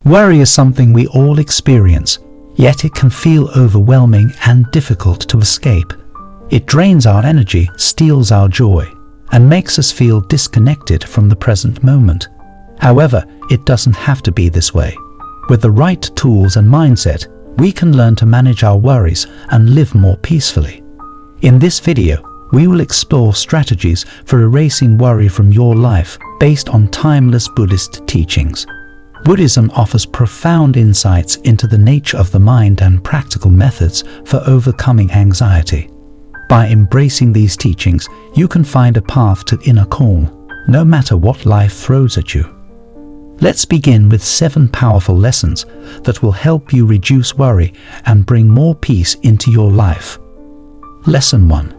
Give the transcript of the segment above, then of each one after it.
Worry is something we all experience, yet it can feel overwhelming and difficult to escape. It drains our energy, steals our joy, and makes us feel disconnected from the present moment. However, it doesn't have to be this way. With the right tools and mindset, we can learn to manage our worries and live more peacefully. In this video, we will explore strategies for erasing worry from your life based on timeless Buddhist teachings. Buddhism offers profound insights into the nature of the mind and practical methods for overcoming anxiety. By embracing these teachings, you can find a path to inner calm, no matter what life throws at you. Let's begin with 7 powerful lessons that will help you reduce worry and bring more peace into your life. Lesson 1.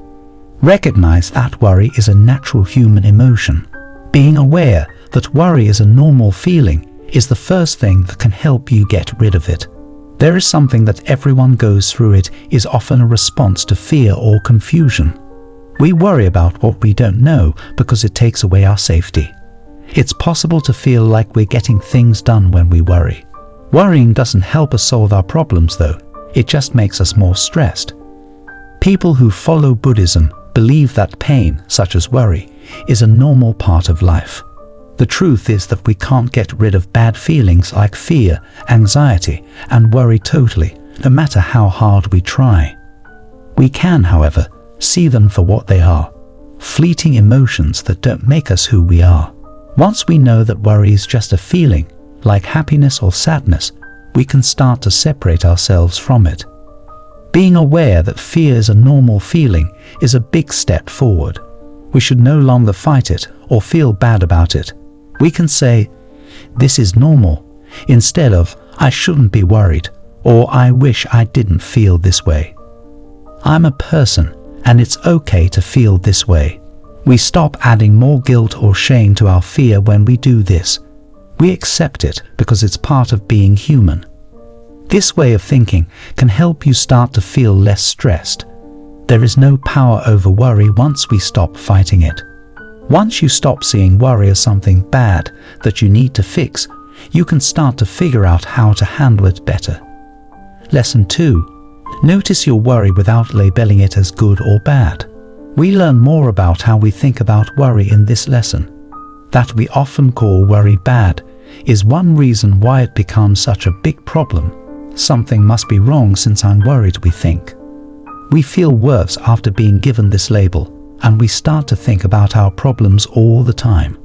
Recognize that worry is a natural human emotion. Being aware that worry is a normal feeling is the first thing that can help you get rid of it. There is something that everyone goes through. It is often a response to fear or confusion. We worry about what we don't know because it takes away our safety. It's possible to feel like we're getting things done when we worry. Worrying doesn't help us solve our problems though, it just makes us more stressed. People who follow Buddhism believe that pain, such as worry, is a normal part of life. The truth is that we can't get rid of bad feelings like fear, anxiety, and worry totally, no matter how hard we try. We can, however, see them for what they are, fleeting emotions that don't make us who we are. Once we know that worry is just a feeling, like happiness or sadness, we can start to separate ourselves from it. Being aware that fear is a normal feeling is a big step forward. We should no longer fight it or feel bad about it. We can say, "This is normal," instead of, "I shouldn't be worried," or "I wish I didn't feel this way." I'm a person, and it's okay to feel this way. We stop adding more guilt or shame to our fear when we do this. We accept it because it's part of being human. This way of thinking can help you start to feel less stressed. There is no power over worry once we stop fighting it. Once you stop seeing worry as something bad that you need to fix, you can start to figure out how to handle it better. Lesson 2. Notice your worry without labeling it as good or bad. We learn more about how we think about worry in this lesson. That we often call worry bad is one reason why it becomes such a big problem. Something must be wrong since I'm worried, we think. We feel worse after being given this label, and we start to think about our problems all the time.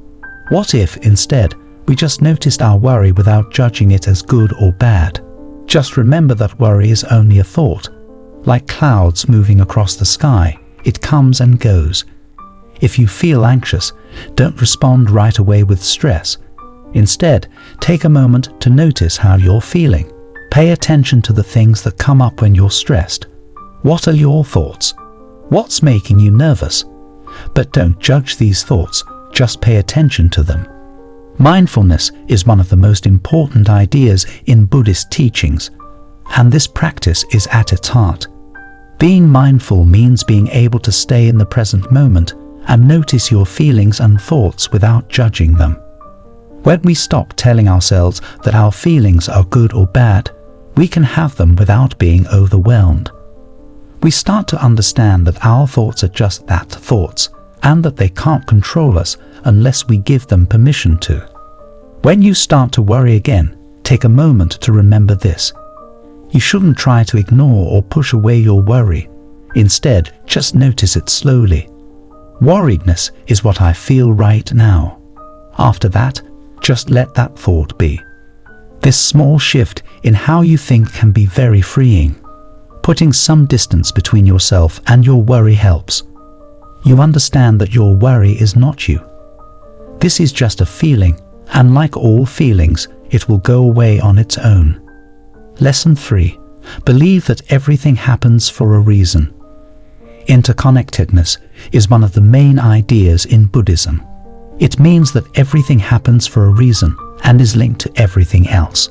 What if, instead, we just noticed our worry without judging it as good or bad? Just remember that worry is only a thought. Like clouds moving across the sky, it comes and goes. If you feel anxious, don't respond right away with stress. Instead, take a moment to notice how you're feeling. Pay attention to the things that come up when you're stressed. What are your thoughts? What's making you nervous? But don't judge these thoughts, just pay attention to them. Mindfulness is one of the most important ideas in Buddhist teachings, and this practice is at its heart. Being mindful means being able to stay in the present moment and notice your feelings and thoughts without judging them. When we stop telling ourselves that our feelings are good or bad, we can have them without being overwhelmed. We start to understand that our thoughts are just that, thoughts, and that they can't control us unless we give them permission to. When you start to worry again, take a moment to remember this. You shouldn't try to ignore or push away your worry. Instead, just notice it slowly. Worriedness is what I feel right now. After that, just let that thought be. This small shift in how you think can be very freeing. Putting some distance between yourself and your worry helps. You understand that your worry is not you. This is just a feeling, and like all feelings, it will go away on its own. Lesson 3. Believe that everything happens for a reason. Interconnectedness is one of the main ideas in Buddhism. It means that everything happens for a reason and is linked to everything else.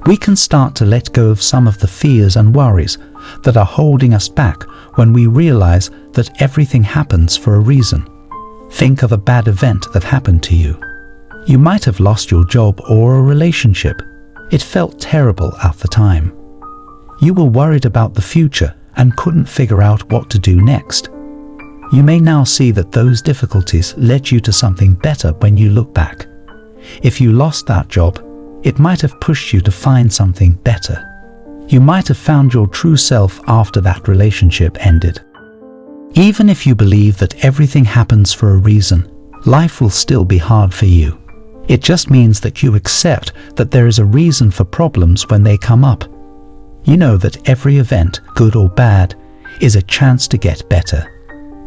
We can start to let go of some of the fears and worries that are holding us back when we realize that everything happens for a reason. Think of a bad event that happened to you. You might have lost your job or a relationship. It felt terrible at the time. You were worried about the future and couldn't figure out what to do next. You may now see that those difficulties led you to something better when you look back. If you lost that job, it might have pushed you to find something better. You might have found your true self after that relationship ended. Even if you believe that everything happens for a reason, life will still be hard for you. It just means that you accept that there is a reason for problems when they come up. You know that every event, good or bad, is a chance to get better.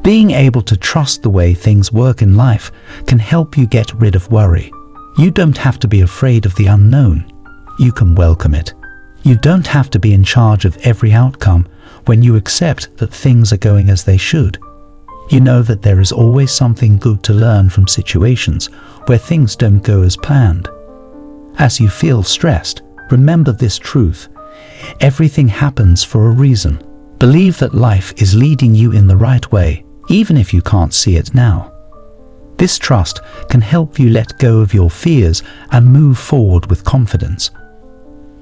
Being able to trust the way things work in life can help you get rid of worry. You don't have to be afraid of the unknown. You can welcome it. You don't have to be in charge of every outcome when you accept that things are going as they should. You know that there is always something good to learn from situations where things don't go as planned. As you feel stressed, remember this truth. Everything happens for a reason. Believe that life is leading you in the right way, even if you can't see it now. This trust can help you let go of your fears and move forward with confidence.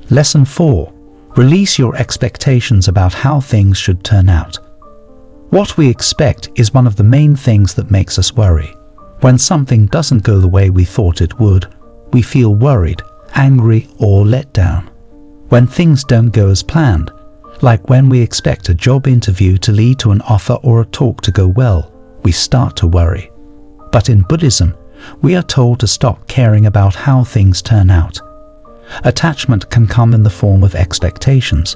Lesson 4. Release your expectations about how things should turn out. What we expect is one of the main things that makes us worry. When something doesn't go the way we thought it would, we feel worried, angry, or let down. When things don't go as planned, like when we expect a job interview to lead to an offer or a talk to go well, we start to worry. But in Buddhism, we are told to stop caring about how things turn out. Attachment can come in the form of expectations.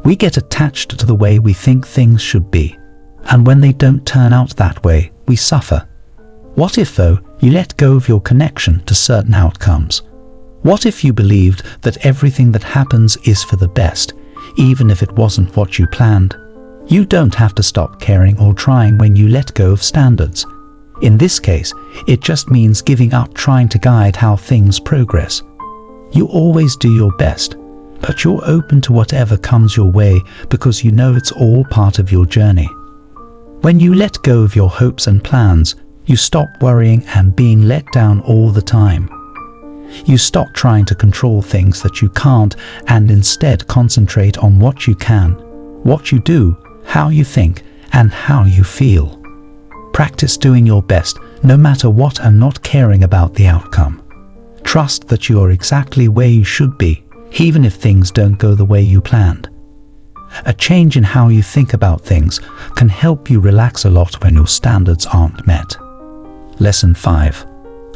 We get attached to the way we think things should be, and when they don't turn out that way, we suffer. What if, though, you let go of your connection to certain outcomes? What if you believed that everything that happens is for the best, even if it wasn't what you planned? You don't have to stop caring or trying when you let go of standards. In this case, it just means giving up trying to guide how things progress. You always do your best, but you're open to whatever comes your way because you know it's all part of your journey. When you let go of your hopes and plans, you stop worrying and being let down all the time. You stop trying to control things that you can't and instead concentrate on what you can, what you do, how you think, and how you feel. Practice doing your best no matter what and not caring about the outcome. Trust that you are exactly where you should be, even if things don't go the way you planned. A change in how you think about things can help you relax a lot when your standards aren't met. Lesson 5.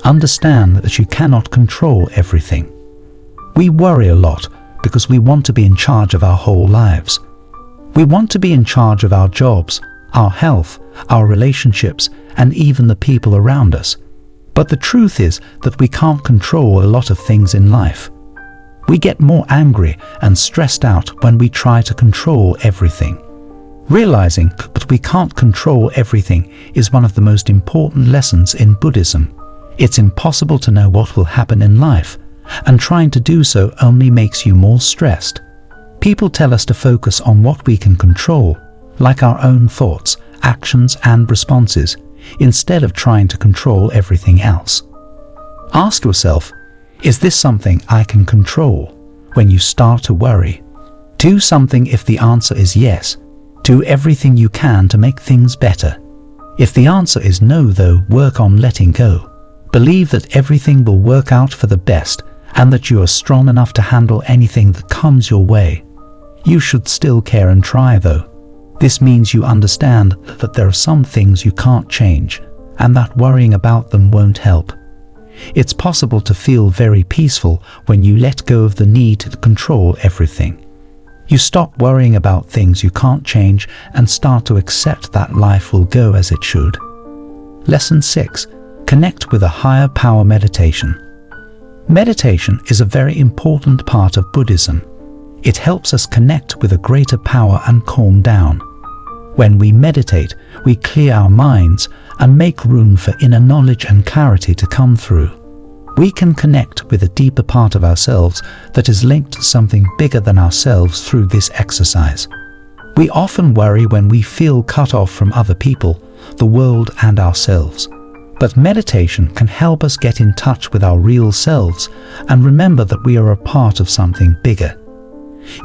Understand that you cannot control everything. We worry a lot because we want to be in charge of our whole lives. We want to be in charge of our jobs, our health, our relationships, and even the people around us. But the truth is that we can't control a lot of things in life. We get more angry and stressed out when we try to control everything. Realizing that we can't control everything is one of the most important lessons in Buddhism. It's impossible to know what will happen in life, and trying to do so only makes you more stressed. People tell us to focus on what we can control, like our own thoughts, actions, and responses, instead of trying to control everything else. Ask yourself, is this something I can control? When you start to worry, do something if the answer is yes. Do everything you can to make things better. If the answer is no, though, work on letting go. Believe that everything will work out for the best and that you are strong enough to handle anything that comes your way. You should still care and try, though. This means you understand that there are some things you can't change and that worrying about them won't help. It's possible to feel very peaceful when you let go of the need to control everything. You stop worrying about things you can't change and start to accept that life will go as it should. Lesson 6. Connect with a higher power meditation. Meditation is a very important part of Buddhism. It helps us connect with a greater power and calm down. When we meditate, we clear our minds and make room for inner knowledge and clarity to come through. We can connect with a deeper part of ourselves that is linked to something bigger than ourselves through this exercise. We often worry when we feel cut off from other people, the world, and ourselves. But meditation can help us get in touch with our real selves and remember that we are a part of something bigger.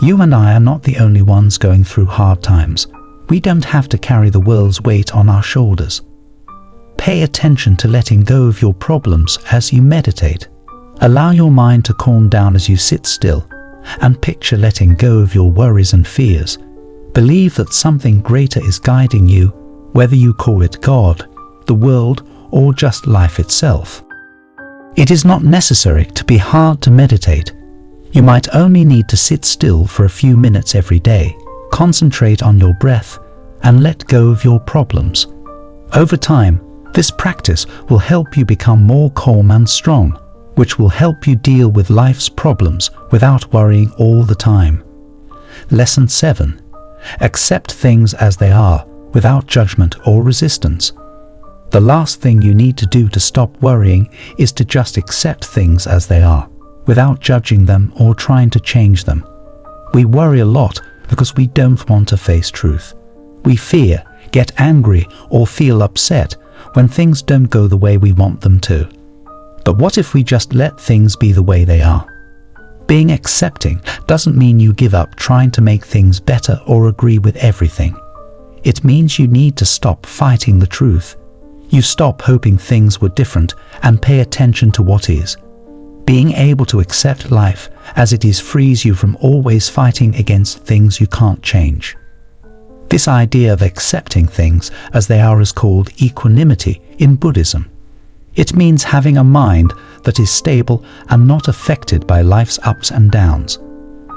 You and I are not the only ones going through hard times. We don't have to carry the world's weight on our shoulders. Pay attention to letting go of your problems as you meditate. Allow your mind to calm down as you sit still, and picture letting go of your worries and fears. Believe that something greater is guiding you, whether you call it God, the world, or just life itself. It is not necessary to be hard to meditate. You might only need to sit still for a few minutes every day, concentrate on your breath, and let go of your problems. Over time, this practice will help you become more calm and strong, which will help you deal with life's problems without worrying all the time. Lesson 7. Accept things as they are, without judgment or resistance. The last thing you need to do to stop worrying is to just accept things as they are, without judging them or trying to change them. We worry a lot because we don't want to face truth. We fear, get angry, or feel upset when things don't go the way we want them to. But what if we just let things be the way they are? Being accepting doesn't mean you give up trying to make things better or agree with everything. It means you need to stop fighting the truth. You stop hoping things were different and pay attention to what is. Being able to accept life as it is frees you from always fighting against things you can't change. This idea of accepting things as they are is called equanimity in Buddhism. It means having a mind that is stable and not affected by life's ups and downs.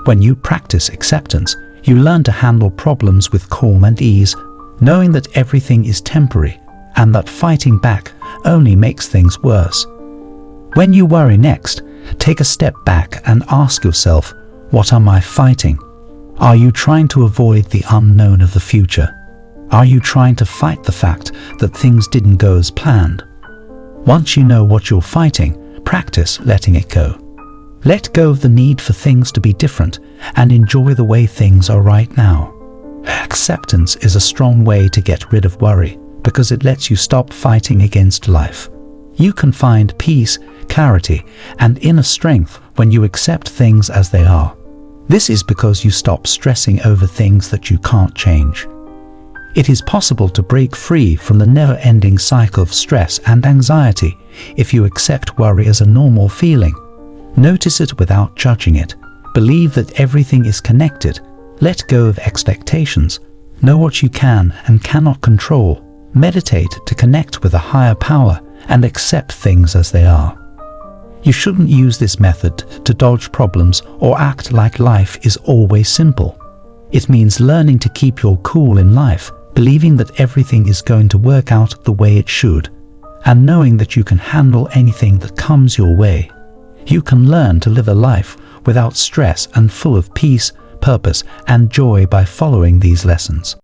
When you practice acceptance, you learn to handle problems with calm and ease, knowing that everything is temporary and that fighting back only makes things worse. When you worry next, take a step back and ask yourself, what am I fighting? Are you trying to avoid the unknown of the future? Are you trying to fight the fact that things didn't go as planned? Once you know what you're fighting, practice letting it go. Let go of the need for things to be different and enjoy the way things are right now. Acceptance is a strong way to get rid of worry because it lets you stop fighting against life. You can find peace, clarity, and inner strength when you accept things as they are. This is because you stop stressing over things that you can't change. It is possible to break free from the never-ending cycle of stress and anxiety if you accept worry as a normal feeling. Notice it without judging it. Believe that everything is connected. Let go of expectations. Know what you can and cannot control. Meditate to connect with a higher power and accept things as they are. You shouldn't use this method to dodge problems or act like life is always simple. It means learning to keep your cool in life, believing that everything is going to work out the way it should, and knowing that you can handle anything that comes your way. You can learn to live a life without stress and full of peace, purpose, and joy by following these lessons.